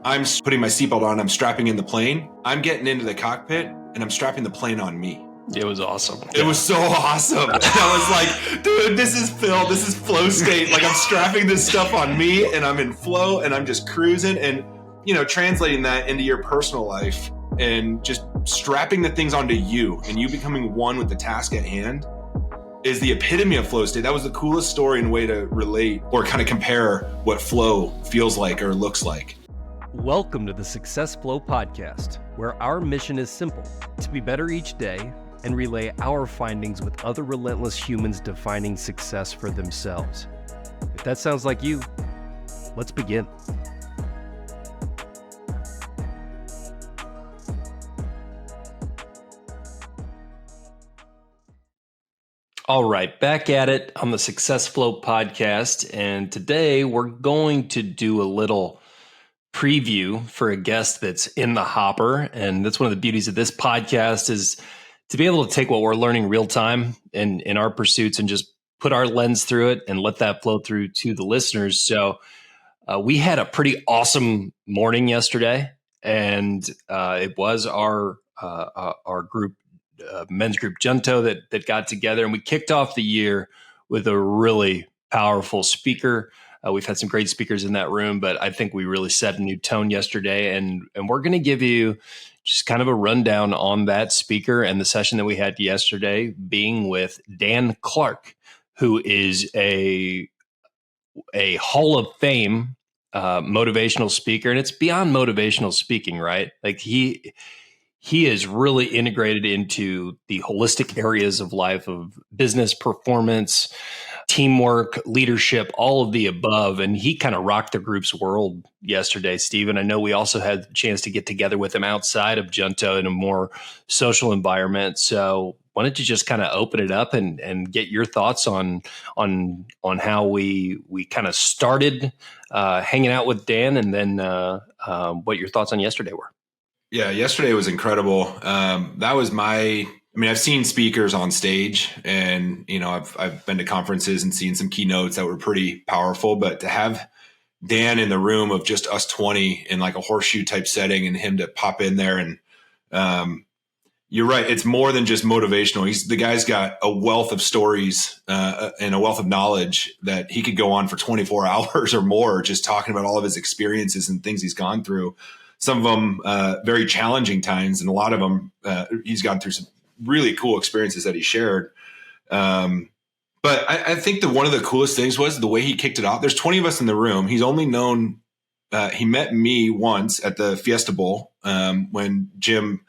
I'm putting my seatbelt on, I'm strapping in the plane. I'm getting into the cockpit and I'm strapping the plane on me. It was awesome. It was so awesome. I was like, dude, this is flow state. Like, I'm strapping this stuff on me and I'm in flow and I'm just cruising and, translating that into your personal life and just strapping the things onto you and you becoming one with the task at hand is the epitome of flow state. That was the coolest story and way to relate or kind of compare what flow feels like or looks like. Welcome to the Success Flow Podcast, where our mission is simple: to be better each day and relay our findings with other relentless humans defining success for themselves. If that sounds like you, let's begin. All right, back at it on the Success Flow Podcast, and today we're going to do a little preview for a guest that's in the hopper. And that's one of the beauties of this podcast, is to be able to take what we're learning real time in our pursuits and just put our lens through it and let that flow through to the listeners. So we had a pretty awesome morning yesterday, and it was our group, men's group Junto, that got together, and we kicked off the year with a really powerful speaker. We've had some great speakers in that room, but I think we really set a new tone yesterday. And we're going to give you just kind of a rundown on that speaker and the session that we had yesterday, being with Dan Clark, who is a Hall of Fame motivational speaker. And it's beyond motivational speaking, right? Like he is really integrated into the holistic areas of life, of business performance, teamwork, leadership, all of the above. And he kind of rocked the group's world yesterday, Stephen. I know we also had a chance to get together with him outside of Junto in a more social environment. So why don't you just kind of open it up and get your thoughts on how we kind of started hanging out with Dan, and then what your thoughts on yesterday were. Yeah, yesterday was incredible. I've seen speakers on stage, and I've been to conferences and seen some keynotes that were pretty powerful. But to have Dan in the room of just us 20 in like a horseshoe type setting, and him to pop in there, and you're right, it's more than just motivational. The guy's got a wealth of stories and a wealth of knowledge that he could go on for 24 hours or more, just talking about all of his experiences and things he's gone through. Some of them very challenging times, and a lot of them he's gone through some really cool experiences that he shared. But I think that one of the coolest things was the way he kicked it off. There's 20 of us in the room. He's only known, he met me once at the Fiesta Bowl when Jim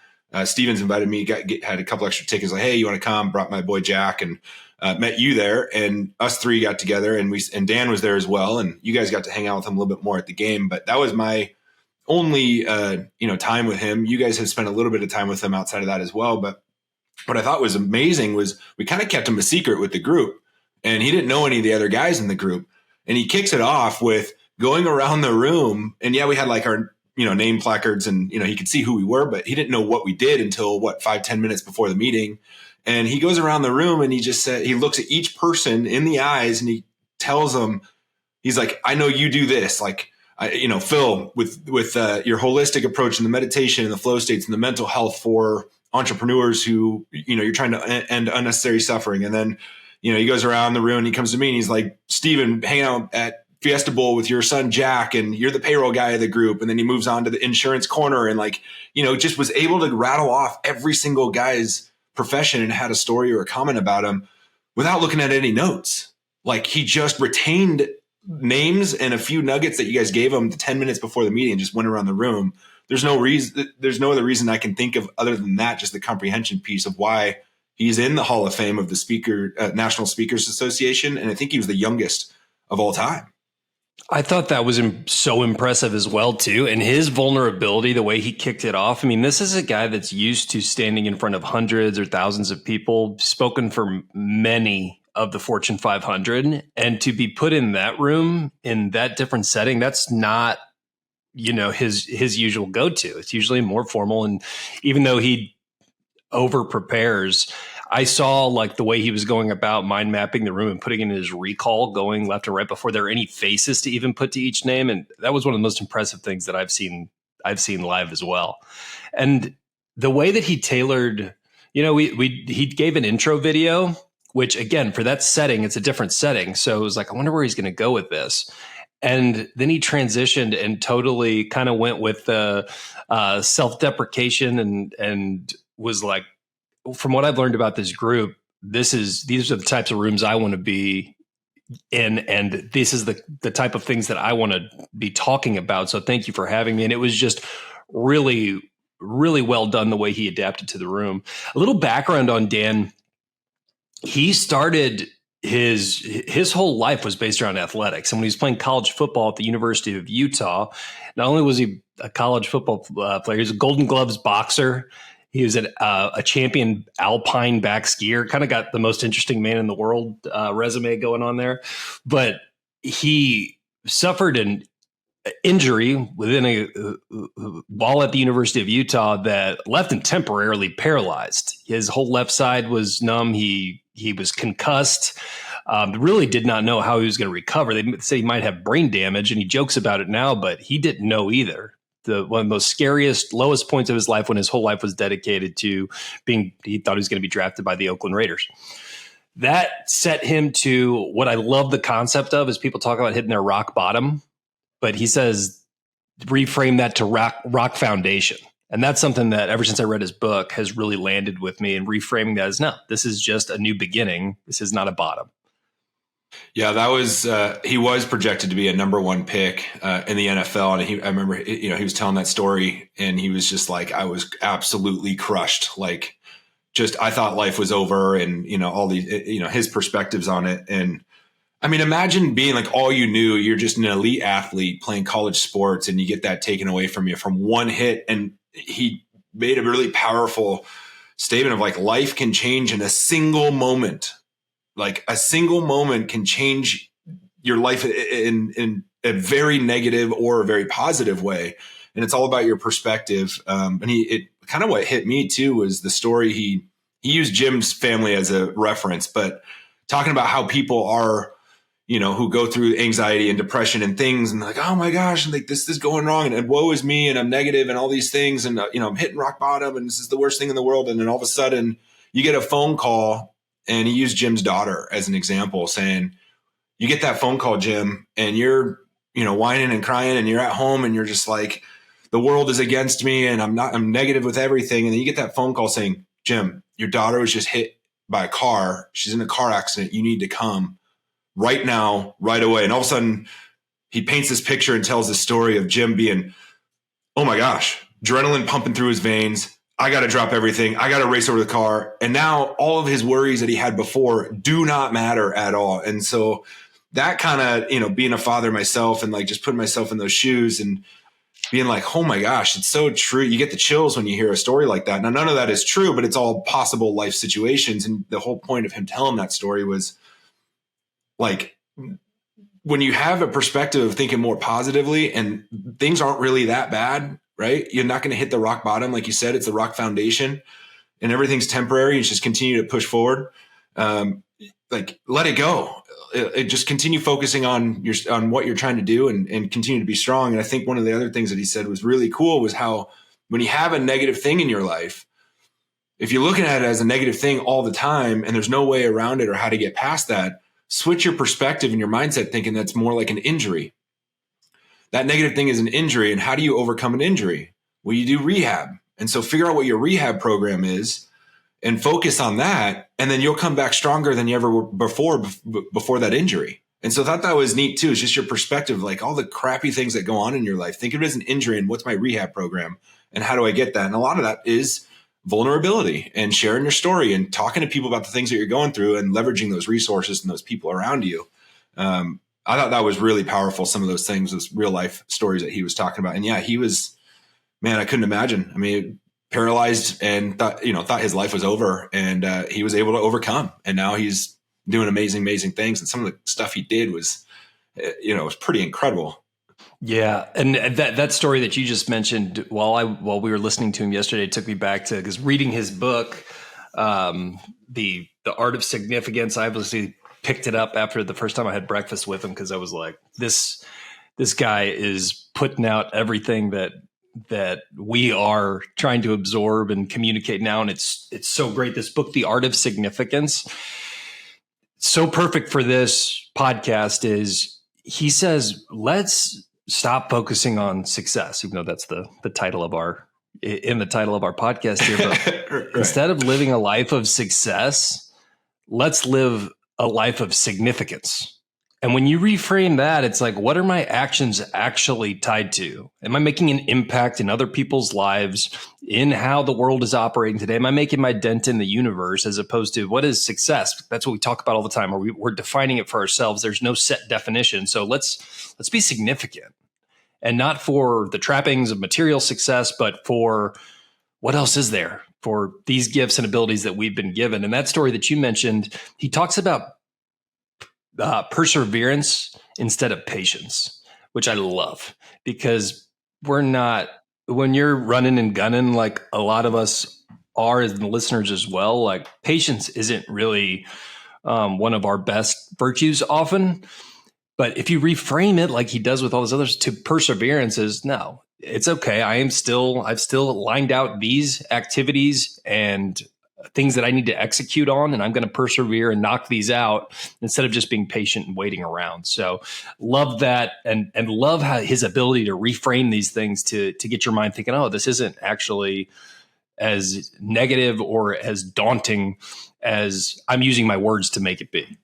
Stevens invited me, had a couple extra tickets, like, hey, you want to come? Brought my boy Jack, and met you there. And us three got together, and Dan was there as well. And you guys got to hang out with him a little bit more at the game. But that was my only time with him. You guys have spent a little bit of time with him outside of that as well. But what I thought was amazing was we kind of kept him a secret with the group, and he didn't know any of the other guys in the group. And he kicks it off with going around the room, and yeah, we had like our name placards, and he could see who we were, but he didn't know what we did until 5-10 minutes before the meeting. And he goes around the room, and he just said, he looks at each person in the eyes, and he tells them, he's like, I know you do this, like, Phil, with your holistic approach and the meditation and the flow states and the mental health for entrepreneurs who, you're trying to end unnecessary suffering. And then, he goes around the room, and he comes to me, and he's like, Steven, hang out at Fiesta Bowl with your son, Jack, and you're the payroll guy of the group. And then he moves on to the insurance corner, and just was able to rattle off every single guy's profession and had a story or a comment about him without looking at any notes. Like, he just retained names and a few nuggets that you guys gave him 10 minutes before the meeting and just went around the room. There's no other reason I can think of other than that, just the comprehension piece of why he's in the Hall of Fame of the National Speakers Association. And I think he was the youngest of all time. I thought that was so impressive as well, too. And his vulnerability, the way he kicked it off. I mean, this is a guy that's used to standing in front of hundreds or thousands of people, spoken for many of the Fortune 500, and to be put in that room in that different setting, that's not, his usual go-to. It's usually more formal. And even though he over prepares, I saw like the way he was going about mind mapping the room and putting in his recall, going left and right before there are any faces to even put to each name. And that was one of the most impressive things that I've seen live as well. And the way that he tailored, he gave an intro video, which again, for that setting, it's a different setting. So it was like, I wonder where he's going to go with this. And then he transitioned and totally kind of went with the self-deprecation and was like, from what I've learned about this group, these are the types of rooms I want to be in, and this is the type of things that I want to be talking about. So thank you for having me. And it was just really, really well done the way he adapted to the room. A little background on Dan. He started his whole life was based around athletics. And when he was playing college football at the University of Utah, not only was he a college football player, he was a Golden Gloves boxer. He was a champion alpine back skier. Kind of got the most interesting man in the world resume going on there. But he suffered an injury while at the University of Utah that left him temporarily paralyzed. His whole left side was numb. He was concussed. Really did not know how he was going to recover. They say he might have brain damage, and he jokes about it now, but he didn't know either. One of the most scariest, lowest points of his life when his whole life was dedicated to he thought he was going to be drafted by the Oakland Raiders. That set him to what I love the concept of is people talk about hitting their rock bottom, but he says reframe that to rock foundation. And that's something that ever since I read his book has really landed with me, and reframing that as, no, this is just a new beginning. This is not a bottom. Yeah, that was he was projected to be a number one pick in the NFL, and I remember he was telling that story, and he was just like, I was absolutely crushed. Like, just I thought life was over, and all these his perspectives on it. And I mean, imagine being like all you knew. You're just an elite athlete playing college sports, and you get that taken away from you from one hit. And he made a really powerful statement of like, life can change in a single moment. Like a single moment can change your life in a very negative or a very positive way. And it's all about your perspective. And it kind of what hit me too was the story. He used Jim's family as a reference, but talking about how people are, who go through anxiety and depression and things, and like, oh my gosh, and like this is going wrong, and woe is me, and I'm negative and all these things. And, I'm hitting rock bottom, and this is the worst thing in the world. And then all of a sudden you get a phone call. And he used Jim's daughter as an example, saying, you get that phone call, Jim, and you're, whining and crying, and you're at home, and you're just like, the world is against me, and I'm negative with everything. And then you get that phone call saying, Jim, your daughter was just hit by a car. She's in a car accident. You need to come right now, right away. And all of a sudden he paints this picture and tells this story of Jim being, oh my gosh, adrenaline pumping through his veins. I got to drop everything. I got to race over the car. And now all of his worries that he had before do not matter at all. And so that kind of, being a father myself and like just putting myself in those shoes and being like, oh my gosh, it's so true. You get the chills when you hear a story like that. Now, none of that is true, but it's all possible life situations. And the whole point of him telling that story was like, when you have a perspective of thinking more positively and things aren't really that bad, right? You're not going to hit the rock bottom. Like you said, it's the rock foundation and everything's temporary. You just continue to push forward. Like let it go. It just continue focusing on what you're trying to do and continue to be strong. And I think one of the other things that he said was really cool was how when you have a negative thing in your life, if you're looking at it as a negative thing all the time and there's no way around it or how to get past that, switch your perspective and your mindset thinking that's more like an injury. That negative thing is an injury. And how do you overcome an injury? Well, you do rehab. And so figure out what your rehab program is and focus on that. And then you'll come back stronger than you ever were before that injury. And so I thought that was neat too. It's just your perspective, like all the crappy things that go on in your life. Think of it as an injury and what's my rehab program and how do I get that? And a lot of that is vulnerability and sharing your story and talking to people about the things that you're going through and leveraging those resources and those people around you. I thought that was really powerful. Some of those things, those real life stories that he was talking about. And yeah, he was, man, I couldn't imagine. I mean, paralyzed and thought his life was over and he was able to overcome. And now he's doing amazing, amazing things. And some of the stuff he did was, was pretty incredible. Yeah. And that story that you just mentioned while we were listening to him yesterday took me back to, because reading his book, The Art of Significance. I obviously picked it up after the first time I had breakfast with him because I was like, this guy is putting out everything that we are trying to absorb and communicate now, and it's so great. This book, The Art of Significance, so perfect for this podcast. Is he says, let's stop focusing on success, even though that's the title of our podcast here. But Right. Instead of living a life of success, let's live a life of significance. And when you reframe that, it's like, what are my actions actually tied to? Am I making an impact in other people's lives, in how the world is operating today? Am I making my dent in the universe, as opposed to what is success? That's what we talk about all the time, or we're defining it for ourselves. There's no set definition. So let's be significant, and not for the trappings of material success, but for what else is there, for these gifts and abilities that we've been given. And that story that you mentioned, he talks about perseverance instead of patience, which I love, because when you're running and gunning, like a lot of us are, as the listeners as well, like patience isn't really one of our best virtues often. But if you reframe it like he does with all those others, to perseverance is, no, it's okay. I've still lined out these activities and things that I need to execute on, and I'm going to persevere and knock these out instead of just being patient and waiting around. So love that, and love how his ability to reframe these things to get your mind thinking, oh, this isn't actually as negative or as daunting as I'm using my words to make it be.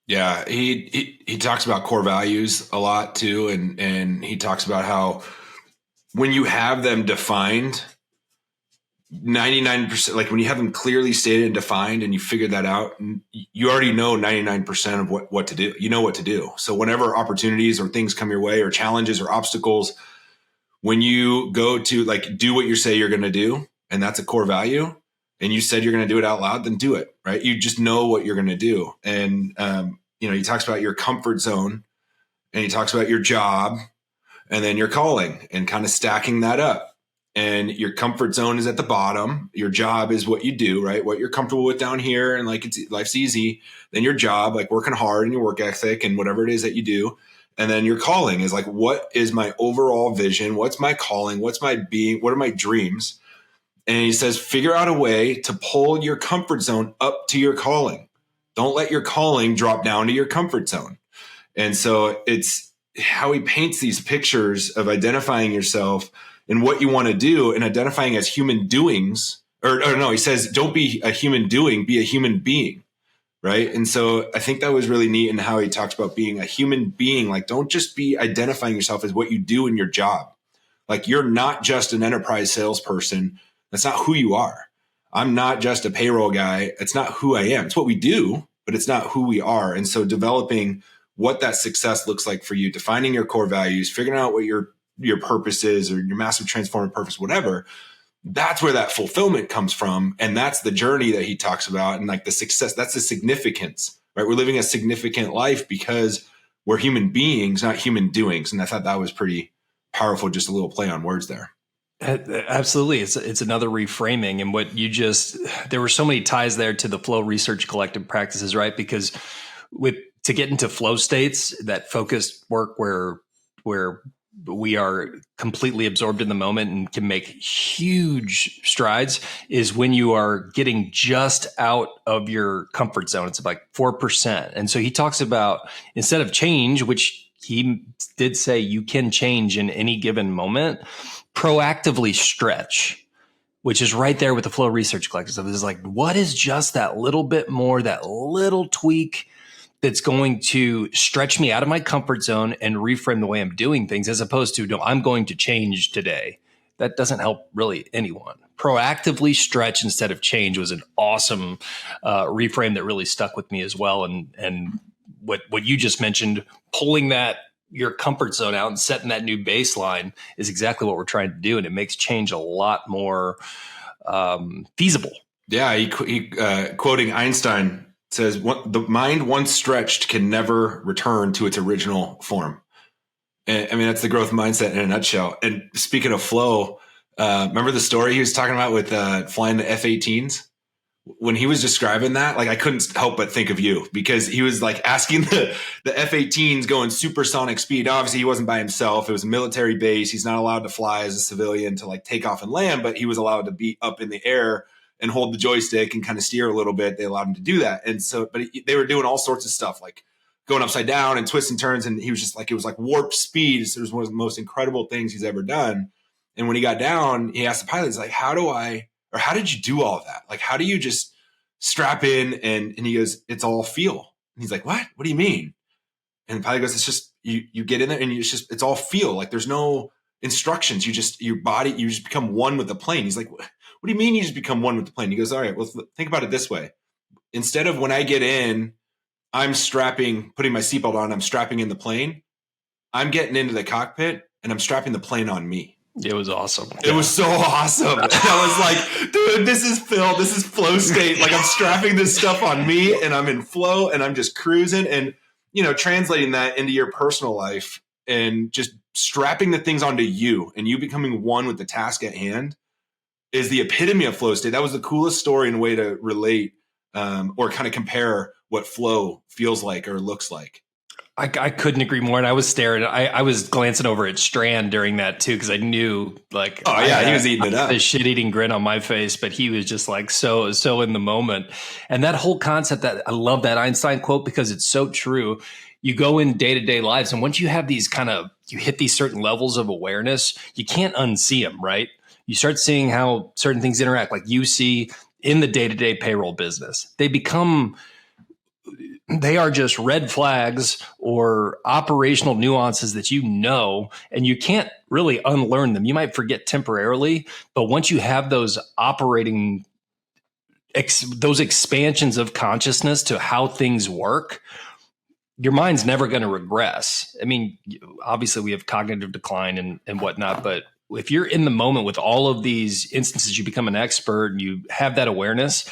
Yeah, he talks about core values a lot too, and he talks about how when you have them defined, 99%, like when you have them clearly stated and defined, and you figure that out, you already know 99% of what to do. You know what to do. So whenever opportunities or things come your way, or challenges or obstacles, when you go to like do what you say you're going to do, and that's a core value, and you said you're going to do it out loud, then do it, right? You just know what you're going to do. And, he talks about your comfort zone, and he talks about your job, and then your calling, and kind of stacking that up. And your comfort zone is at the bottom. Your job is what you do, right? What you're comfortable with down here, and like life's easy. Then your job, like working hard and your work ethic and whatever it is that you do. And then your calling is like, what is my overall vision? What's my calling? What's my being? What are my dreams? And he says, figure out a way to pull your comfort zone up to your calling. Don't let your calling drop down to your comfort zone. And so it's how he paints these pictures of identifying yourself and what you want to do, and identifying as human doings. Or no, he says, don't be a human doing, be a human being. Right. And so I think that was really neat in how he talks about being a human being. Like, don't just be identifying yourself as what you do in your job. Like, you're not just an enterprise salesperson. That's not who you are. I'm not just a payroll guy. It's not who I am. It's what we do, but it's not who we are. And so developing what that success looks like for you, defining your core values, figuring out what your purpose is, or your massive transformative purpose, whatever, that's where that fulfillment comes from. And that's the journey that he talks about. And like the success, that's the significance, right? We're living a significant life because we're human beings, not human doings. And I thought that was pretty powerful. Just a little play on words there. Absolutely. It's another reframing. And what you there were so many ties there to the Flow Research Collective practices, right? Because to get into flow states, that focused work where we are completely absorbed in the moment and can make huge strides, is when you are getting just out of your comfort zone. It's like 4%. And so he talks about, instead of change, which he did say you can change in any given moment, proactively stretch, which is right there with the Flow Research Collective. So it's like, what is just that little bit more, that little tweak that's going to stretch me out of my comfort zone and reframe the way I'm doing things, as opposed to, no, I'm going to change today. That doesn't help really anyone. Proactively stretch instead of change was an awesome reframe that really stuck with me as well. And what you just mentioned, pulling your comfort zone out and setting that new baseline, is exactly what we're trying to do. And it makes change a lot more feasible. Yeah. He quoting Einstein, says, the mind once stretched can never return to its original form. And I mean, that's the growth mindset in a nutshell. And speaking of flow, remember the story he was talking about with flying the F-18s? when he was describing that, like I couldn't help but think of you, because he was like asking the F-18s going supersonic speed. Obviously he wasn't by himself. It was a military base. He's not allowed to fly as a civilian to like take off and land, but he was allowed to be up in the air and hold the joystick and kind of steer a little bit. They allowed him to do that. And so, but they were doing all sorts of stuff like going upside down and twists and turns. And he was just like, it was like warp speed. So it was one of the most incredible things he's ever done. And when he got down, he asked the pilot, he's like, how did you do all of that? Like, how do you just strap in? And he goes, it's all feel. And he's like, what do you mean? And the pilot goes, it's just, you get in there and it's all feel. Like there's no instructions. You just become one with the plane. He's like, what do you mean you just become one with the plane? He goes, all right, well, think about it this way. Instead of when I get in, I'm putting my seatbelt on, I'm strapping in the plane. I'm getting into the cockpit and I'm strapping the plane on me. It was awesome. It was so awesome. I was like, dude, this is flow state. Like I'm strapping this stuff on me and I'm in flow and I'm just cruising, and, translating that into your personal life and just strapping the things onto you and you becoming one with the task at hand is the epitome of flow state. That was the coolest story and way to relate or kind of compare what flow feels like or looks like. I couldn't agree more. And I was staring. I was glancing over at Strand during that too, because I knew like, oh yeah, he was eating it up. The shit-eating grin on my face, but he was just like so in the moment. And that whole concept, that I love that Einstein quote because it's so true. You go in day-to-day lives, and once you have these you hit these certain levels of awareness, you can't unsee them, right? You start seeing how certain things interact, like you see in the day-to-day payroll business. They are just red flags or operational nuances that and you can't really unlearn them. You might forget temporarily, but once you have those those expansions of consciousness to how things work, your mind's never going to regress. I mean, obviously we have cognitive decline and whatnot, but if you're in the moment with all of these instances, you become an expert and you have that awareness,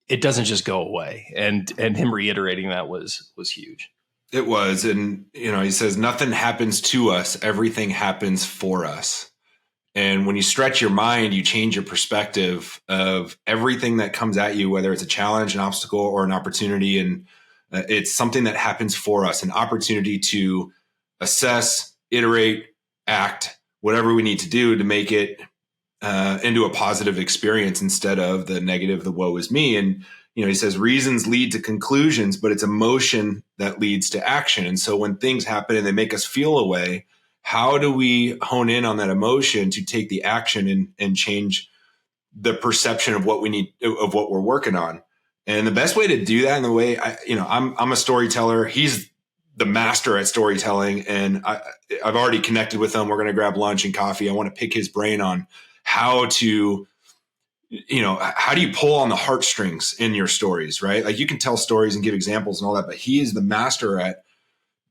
it doesn't just go away. And him reiterating that was huge. It was. And, he says, nothing happens to us. Everything happens for us. And when you stretch your mind, you change your perspective of everything that comes at you, whether it's a challenge, an obstacle, or an opportunity. And it's something that happens for us, an opportunity to assess, iterate, act, whatever we need to do to make it into a positive experience instead of the negative, the woe is me. And, he says reasons lead to conclusions, but it's emotion that leads to action. And so when things happen and they make us feel a way, how do we hone in on that emotion to take the action and change the perception of what we need, of what we're working on? And the best way to do that, in the way I'm a storyteller. He's the master at storytelling, and I've already connected with him. We're going to grab lunch and coffee. I want to pick his brain on how do you pull on the heartstrings in your stories, right? Like you can tell stories and give examples and all that, but he is the master at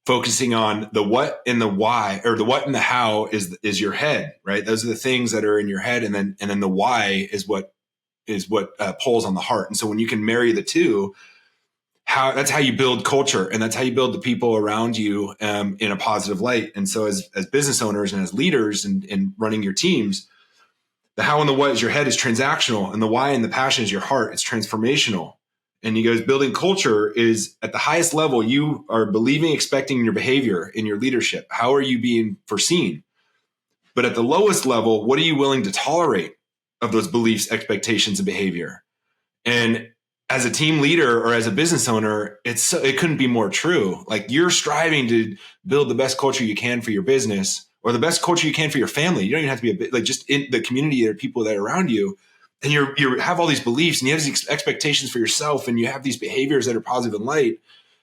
focusing on the what and the why, or the what and the how is your head, right? Those are the things that are in your head. And then the why is what pulls on the heart. And so when you can marry the two, that's how you build culture, and that's how you build the people around you in a positive light. And so as business owners and as leaders and running your teams, the how and the what is your head is transactional, and the why and the passion is your heart. It's transformational. And he goes, building culture is at the highest level. You are believing, expecting in your behavior, in your leadership. How are you being foreseen? But at the lowest level, what are you willing to tolerate of those beliefs, expectations, and behavior? And as a team leader or as a business owner, it couldn't be more true. Like you're striving to build the best culture you can for your business, or the best culture you can for your family. You don't even have to be just in the community or people that are around you. And you have all these beliefs and you have these expectations for yourself, and you have these behaviors that are positive and light.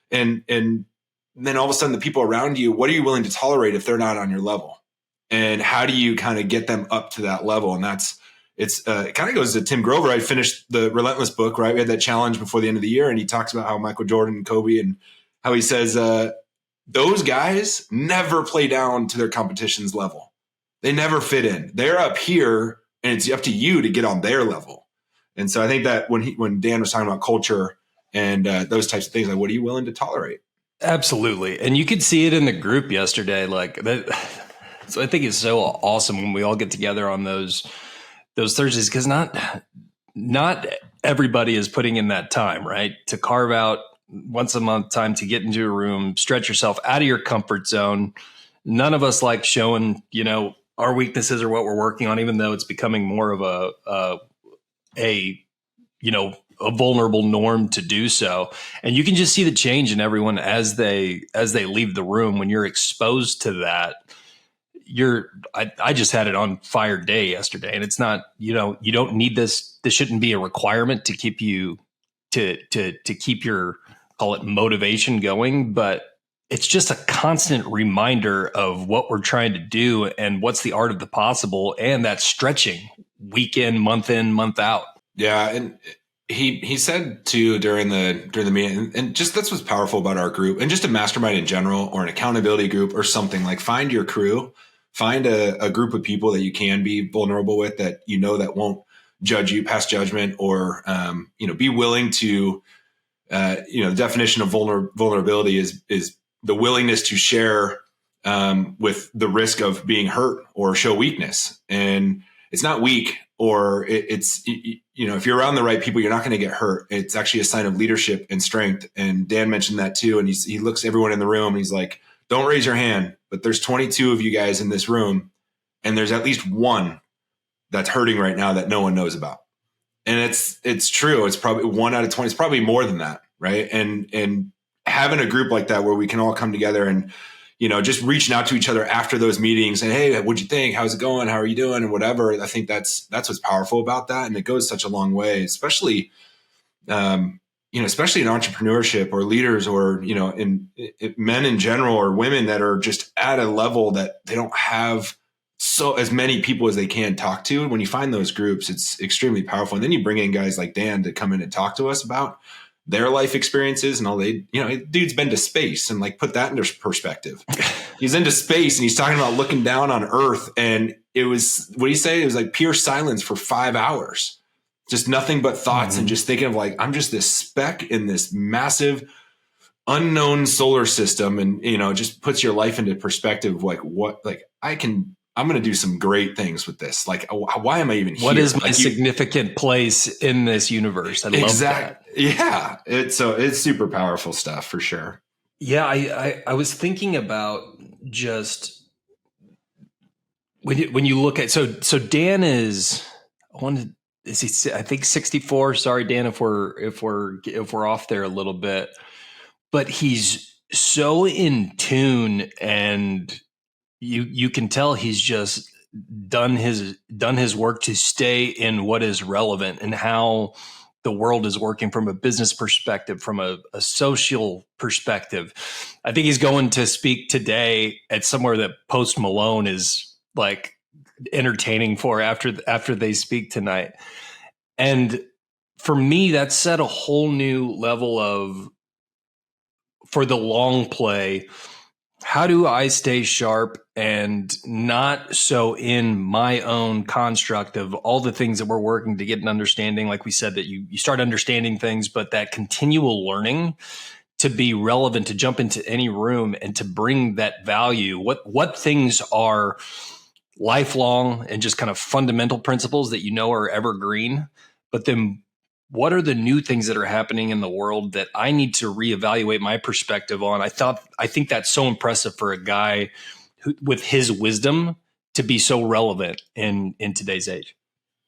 And then all of a sudden the people around you, what are you willing to tolerate if they're not on your level? And how do you kind of get them up to that level? And it kind of goes to Tim Grover. I finished the Relentless book, right? We had that challenge before the end of the year, and he talks about how Michael Jordan and Kobe, and how he says, those guys never play down to their competition's level. They never fit in. They're up here, and it's up to you to get on their level. And so I think that when Dan was talking about culture and those types of things, like what are you willing to tolerate? Absolutely. And you could see it in the group yesterday. Like that. So I think it's so awesome when we all get together on those Thursdays, because not everybody is putting in that time, right? To carve out once a month time to get into a room, stretch yourself out of your comfort zone. None of us like showing, our weaknesses or what we're working on, even though it's becoming more of a vulnerable norm to do so. And you can just see the change in everyone as they leave the room. When you're exposed to that, I just had it on fire day yesterday, and it's not, you don't need this. This shouldn't be a requirement to keep you to keep your, call it, motivation going, but it's just a constant reminder of what we're trying to do and what's the art of the possible, and that stretching week in, month out. Yeah. And he said too during the meeting, and just that's what's powerful about our group and just a mastermind in general, or an accountability group or something. Like, find your crew, find a group of people that you can be vulnerable with, that that won't judge you, pass judgment, or be willing to the definition of vulnerability is the willingness to share with the risk of being hurt or show weakness. And it's not weak, or it's if you're around the right people, you're not going to get hurt. It's actually a sign of leadership and strength. And Dan mentioned that too. And he looks everyone in the room and he's like, don't raise your hand, but there's 22 of you guys in this room, and there's at least one that's hurting right now that no one knows about. And it's true. It's probably 1 out of 20. It's probably more than that. Right. And having a group like that where we can all come together and, just reaching out to each other after those meetings and, hey, what'd you think? How's it going? How are you doing? And whatever. I think that's what's powerful about that. And it goes such a long way, especially, especially in entrepreneurship or leaders, or, in men in general, or women that are just at a level that they don't have as many people as they can talk to. And when you find those groups, it's extremely powerful. And then you bring in guys like Dan to come in and talk to us about their life experiences and all. Dude's been to space, and like, put that into perspective. He's into space and he's talking about looking down on Earth. And it was, what do you say? It was like pure silence for 5 hours, just nothing but thoughts. And just thinking of like, I'm just this speck in this massive unknown solar system. And, just puts your life into perspective. Like, I'm going to do some great things with this. Like, why am I even here? What is my significant place in this universe? I love that. Yeah. It's super powerful stuff for sure. Yeah. I was thinking about just when you look at, so Dan is, I think 64. Sorry, Dan, if we're off there a little bit, but he's so in tune, and you can tell he's just done his work to stay in what is relevant and how the world is working from a business perspective, from a social perspective. I think he's going to speak today at somewhere that Post Malone is like entertaining for after they speak tonight. And for me, that set a whole new level of, for the long play, how do I stay sharp and not so in my own construct of all the things that we're working to get an understanding? Like we said, that you start understanding things, but that continual learning to be relevant, to jump into any room and to bring that value. What things are lifelong and just kind of fundamental principles that are evergreen, but then what are the new things that are happening in the world that I need to reevaluate my perspective on? I think that's so impressive for a guy with his wisdom to be so relevant in today's age.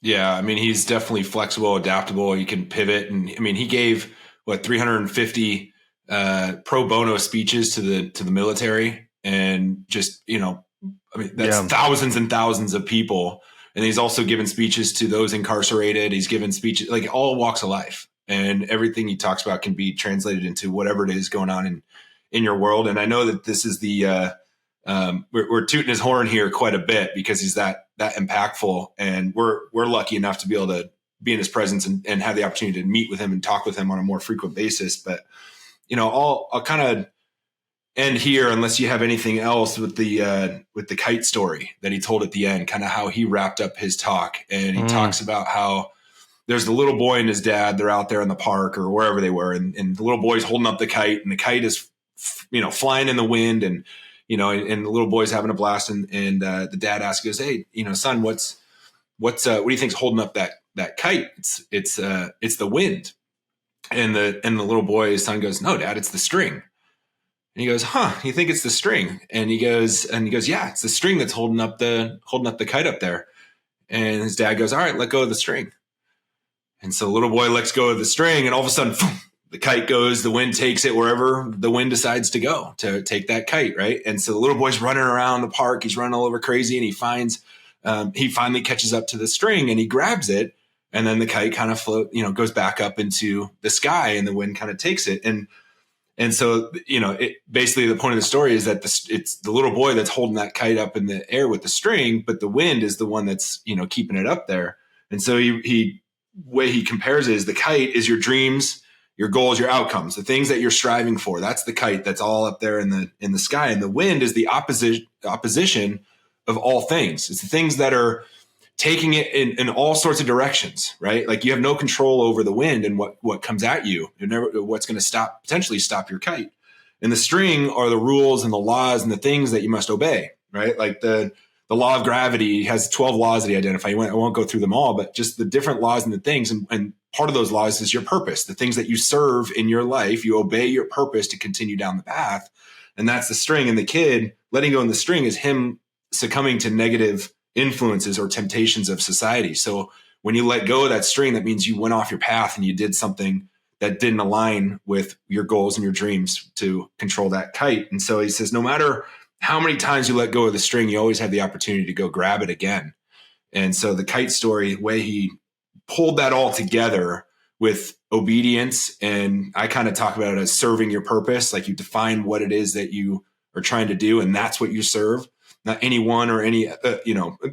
Yeah. I mean, he's definitely flexible, adaptable. He can pivot. And I mean, he gave 350 pro bono speeches to the military, and just, that's thousands and thousands of people. And he's also given speeches to those incarcerated. He's given speeches, like, all walks of life, and everything he talks about can be translated into whatever it is going on in your world. And I know that this is we're tooting his horn here quite a bit because he's that impactful, and we're lucky enough to be able to be in his presence and have the opportunity to meet with him and talk with him on a more frequent basis. But, I'll kind of end here, unless you have anything else, with the kite story that he told at the end, kind of how he wrapped up his talk. And he talks about how there's the little boy and his dad, they're out there in the park or wherever they were. And the little boy's holding up the kite, and the kite is, flying in the wind, and the little boy's having a blast. And the dad asks, goes, "Hey, son, what do you think's holding up that that kite. It's the wind. And the little boy, his son goes, no, Dad, it's the string. And he goes, huh, you think it's the string? And he goes, yeah, it's the string that's holding up the kite up there. And his dad goes, all right, let go of the string. And so the little boy lets go of the string, and all of a sudden, the kite goes, the wind takes it wherever the wind decides to go to take that kite, right? And so the little boy's running around the park. He's running all over crazy, and he finally catches up to the string, and he grabs it, and then the kite kind of goes back up into the sky, and the wind kind of takes it. And so, basically the point of the story is that it's the little boy that's holding that kite up in the air with the string, but the wind is the one that's, keeping it up there. And so way he compares it is the kite is your dreams, your goals, your outcomes, the things that you're striving for. That's the kite that's all up there in the sky. And the wind is the opposition of all things. It's the things that are taking it in all sorts of directions, right? Like you have no control over the wind and what comes at you. You never what's going to potentially stop your kite. And the string are the rules and the laws and the things that you must obey, right? Like the law of gravity has 12 laws that he identified. I won't go through them all, but just the different laws and the things. And part of those laws is your purpose, the things that you serve in your life. You obey your purpose to continue down the path. And that's the string. And the kid letting go of the string is him succumbing to negative influences or temptations of society. So when you let go of that string, that means you went off your path and you did something that didn't align with your goals and your dreams to control that kite. And so he says, no matter how many times you let go of the string, you always have the opportunity to go grab it again. And so the kite story, the way he pulled that all together with obedience, and I kind of talk about it as serving your purpose, like you define what it is that you are trying to do, and that's what you serve. Not anyone or any,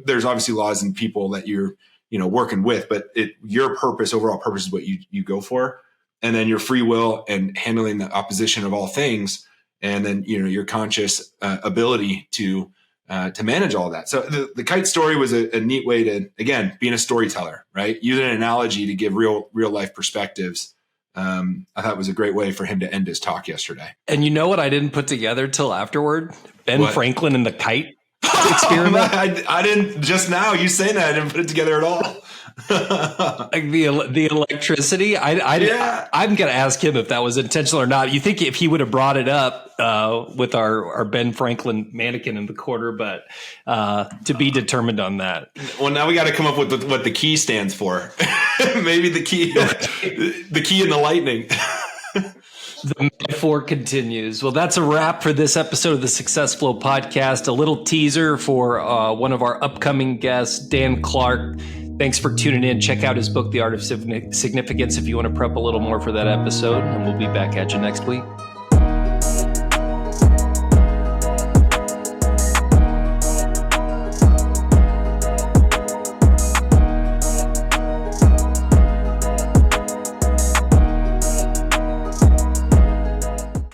there's obviously laws and people that you're, working with, but your purpose, overall purpose is what you go for. And then your free will and handling the opposition of all things. And then, your conscious ability to manage all that. So the kite story was a neat way to, again, being a storyteller, right? Using an analogy to give real life perspectives. I thought it was a great way for him to end his talk yesterday. And you know what I didn't put together till afterward? Ben Franklin and the kite experiment. I didn't, just now you saying that, I didn't put it together at all. Like the electricity. I'm going to ask him if that was intentional or not. You think if he would have brought it up with our Ben Franklin mannequin in the corner, but to be determined on that. Well, now we got to come up with what the key stands for. Maybe the key and the lightning. The metaphor continues. Well, that's a wrap for this episode of the Success Flow podcast. A little teaser for one of our upcoming guests, Dan Clark. Thanks for tuning in. Check out his book, The Art of Significance, if you want to prep a little more for that episode. And we'll be back at you next week.